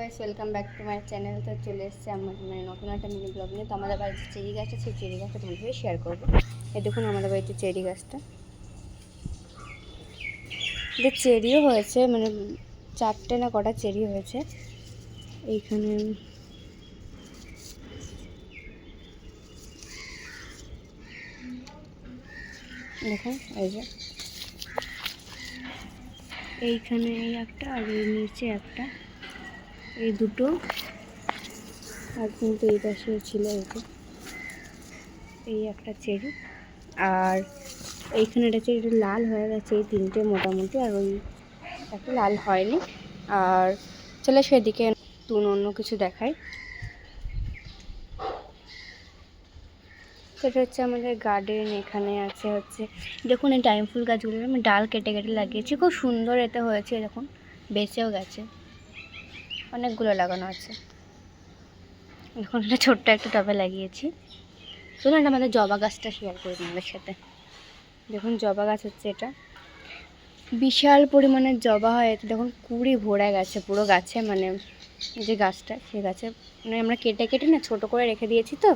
Guys, welcome back to my channel. তো চলে এসেছে আমার নতুন একটা মিনি ব্লগ নিয়ে। তো আমাদের বাড়িতে চেরি গাছ আছে, সেই চেরি গাছটা তোমাদের সাথে শেয়ার করবো। এই দেখুন আমাদের বাড়িতে চেরি গাছটা, যে চেরিও হয়েছে, মানে 4টে না কটা চেরি হয়েছে এইখানে। দেখুন এই যে এইখানে এই একটা, আর এই নিচে একটা, এই দুটো, আর কিন্তু এই পাশে ছিল এই একটা চেরি। আর এইখানে একটা চেরি লাল হয়ে গেছে, এই 3টে মোটামুটি, আর ওই একটা লাল হয়নি। আর চলে সেদিকে অন্য কিছু দেখাই। সেটা হচ্ছে আমাদের গার্ডেন। এখানে আছে হচ্ছে, দেখুন এই টাইম ফুল গাছগুলো আমি ডাল কেটে কেটে লাগিয়েছি, খুব সুন্দর এতে হয়েছে। দেখুন বেঁচেও গেছে, অনেকগুলো লাগানো আছে। এখন একটা ছোট্ট একটা টবে লাগিয়েছি। শুনুন, এটা আমাদের জবা গাছটা শেয়ার করি তোমাদের সাথে। দেখুন জবা গাছ হচ্ছে এটা, বিশাল পরিমাণের জবা হয় এতে। দেখুন কুড়ি ভরে গেছে পুরো গাছে, মানে যে গাছটা, সেই গাছে মানে আমরা কেটে কেটে না ছোটো করে রেখে দিয়েছি, তো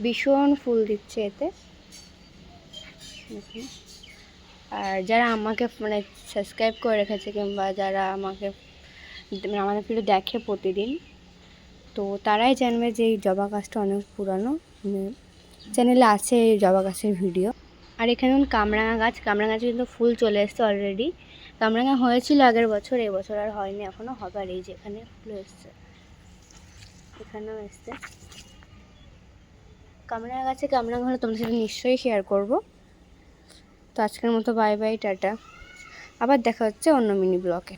ভীষণ ফুল দিচ্ছে এতে। আর যারা আমাকে মানে সাবস্ক্রাইব করে রেখেছে, কিংবা যারা আমাকে মানে আমাদের ভিডিও দেখে প্রতিদিন, তো তারাই জানবে যে এই জবা গাছটা অনেক পুরানো, চ্যানেলে আছে এই জবা গাছের ভিডিও। আর এখানে কামরাঙা গাছ, কামরাঙা গাছে কিন্তু ফুল চলে এসছে অলরেডি। কামরাঙা হয়েছিল আগের বছর, এবছর আর হয়নি, এখনও হবে। আর এই যে এখানে ফুল এসছে, এখানেও এসছে কামরাঙা গাছে। কামরাঙা হলে তোমাদের সাথে নিশ্চয়ই শেয়ার করব। তো আজকের মতো বাই বাই, টাটা। আবার দেখা হচ্ছে অন্য মিনি ব্লগে।